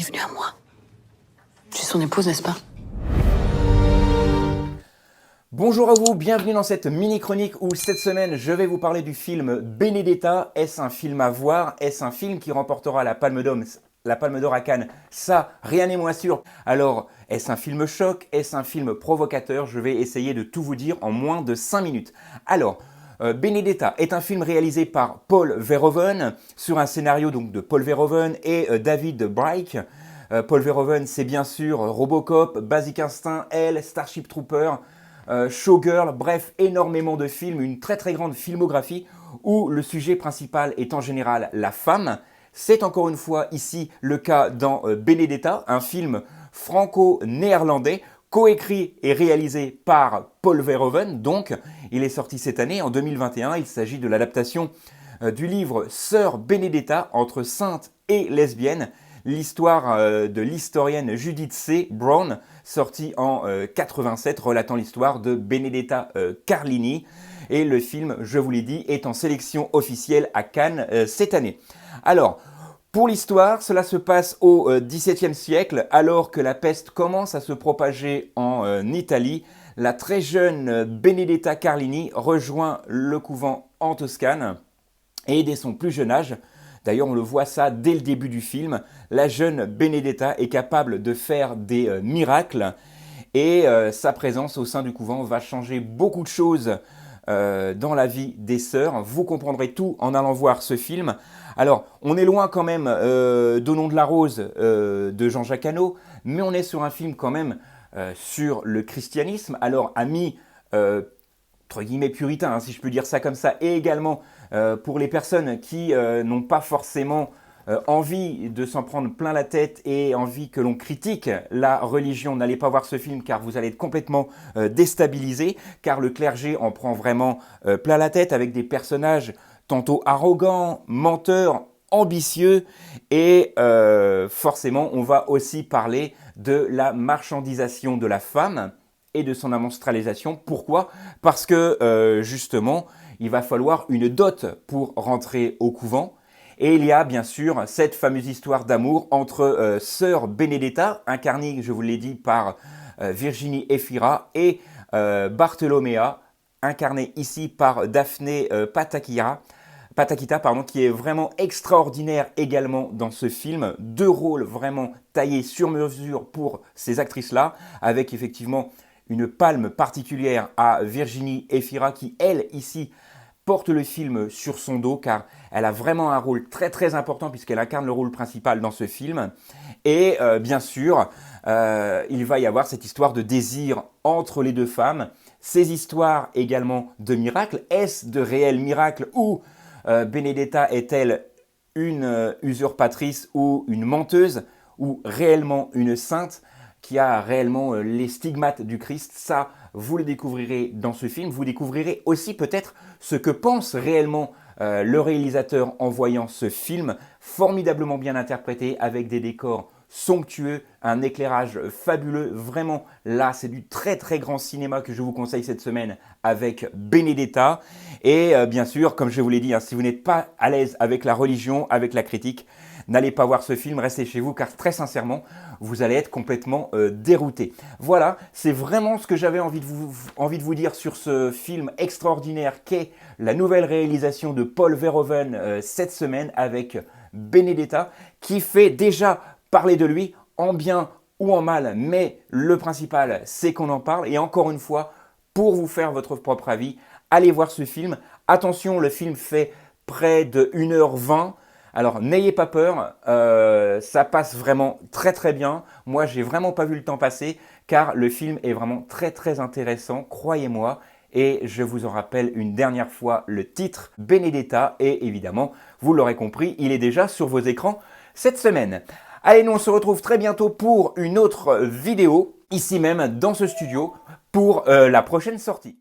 venu à moi. Je suis son épouse, n'est-ce pas? Bonjour à vous, bienvenue dans cette mini-chronique où cette semaine je vais vous parler du film Benedetta. Est-ce un film à voir? Est-ce un film qui remportera la Palme d'Or à Cannes? Ça, rien n'est moins sûr. Alors, est-ce un film choc? Est-ce un film provocateur? Je vais essayer de tout vous dire en moins de 5 minutes. Alors, Benedetta est un film réalisé par Paul Verhoeven sur un scénario donc de Paul Verhoeven et David Brike. Paul Verhoeven, c'est bien sûr Robocop, Basic Instinct, Elle, Starship Trooper, Showgirl, bref, énormément de films, une très très grande filmographie où le sujet principal est en général la femme. C'est encore une fois ici le cas dans Benedetta, un film franco-néerlandais, coécrit et réalisé par Paul Verhoeven. Donc, il est sorti cette année, en 2021. Il s'agit de l'adaptation du livre Sœur Benedetta, entre sainte et lesbienne, l'histoire de l'historienne Judith C. Brown, sortie en 87, relatant l'histoire de Benedetta Carlini. Et le film, je vous l'ai dit, est en sélection officielle à Cannes cette année. Alors, pour l'histoire, cela se passe au XVIIe siècle, alors que la peste commence à se propager en Italie. La très jeune Benedetta Carlini rejoint le couvent en Toscane et dès son plus jeune âge, d'ailleurs on le voit ça dès le début du film, la jeune Benedetta est capable de faire des miracles et sa présence au sein du couvent va changer beaucoup de choses dans la vie des sœurs. Vous comprendrez tout en allant voir ce film. Alors, on est loin quand même d'Au nom de la rose de Jean-Jacques Hano, mais on est sur un film quand même sur le christianisme. Alors, amis entre guillemets puritains, hein, si je peux dire ça comme ça, et également pour les personnes qui n'ont pas forcément envie de s'en prendre plein la tête et envie que l'on critique la religion, n'allez pas voir ce film car vous allez être complètement déstabilisé, car le clergé en prend vraiment plein la tête avec des personnages tantôt arrogants, menteurs, ambitieux et forcément on va aussi parler de la marchandisation de la femme et de son amonstralisation. Pourquoi? Parce que justement il va falloir une dot pour rentrer au couvent. Et il y a bien sûr cette fameuse histoire d'amour entre sœur Benedetta, incarnée, je vous l'ai dit, par Virginie Efira, et Bartolomea, incarnée ici par Daphné Patakita, qui est vraiment extraordinaire également dans ce film. Deux rôles vraiment taillés sur mesure pour ces actrices-là, avec effectivement une palme particulière à Virginie Efira, qui, elle, ici, porte le film sur son dos car elle a vraiment un rôle très très important puisqu'elle incarne le rôle principal dans ce film. Et bien sûr, il va y avoir cette histoire de désir entre les deux femmes, ces histoires également de miracles. Est-ce de réels miracles ou Benedetta est-elle une usurpatrice ou une menteuse ou réellement une sainte qui a réellement les stigmates du Christ? Ça, vous le découvrirez dans ce film. Vous découvrirez aussi peut-être ce que pense réellement le réalisateur en voyant ce film, formidablement bien interprété, avec des décors somptueux, un éclairage fabuleux. Vraiment, là, c'est du très très grand cinéma que je vous conseille cette semaine avec Benedetta. Et bien sûr, comme je vous l'ai dit, hein, si vous n'êtes pas à l'aise avec la religion, avec la critique, n'allez pas voir ce film, restez chez vous car très sincèrement, vous allez être complètement dérouté. Voilà, c'est vraiment ce que j'avais envie de vous dire sur ce film extraordinaire qu'est la nouvelle réalisation de Paul Verhoeven cette semaine avec Benedetta, qui fait déjà parler de lui en bien ou en mal, mais le principal c'est qu'on en parle. Et encore une fois, pour vous faire votre propre avis, allez voir ce film. Attention, le film fait près de 1h20. Alors, n'ayez pas peur, ça passe vraiment très très bien. Moi, j'ai vraiment pas vu le temps passer car le film est vraiment très très intéressant, croyez-moi. Et je vous en rappelle une dernière fois le titre, Benedetta. Et évidemment, vous l'aurez compris, il est déjà sur vos écrans cette semaine. Allez, nous on se retrouve très bientôt pour une autre vidéo, ici même dans ce studio, pour la prochaine sortie.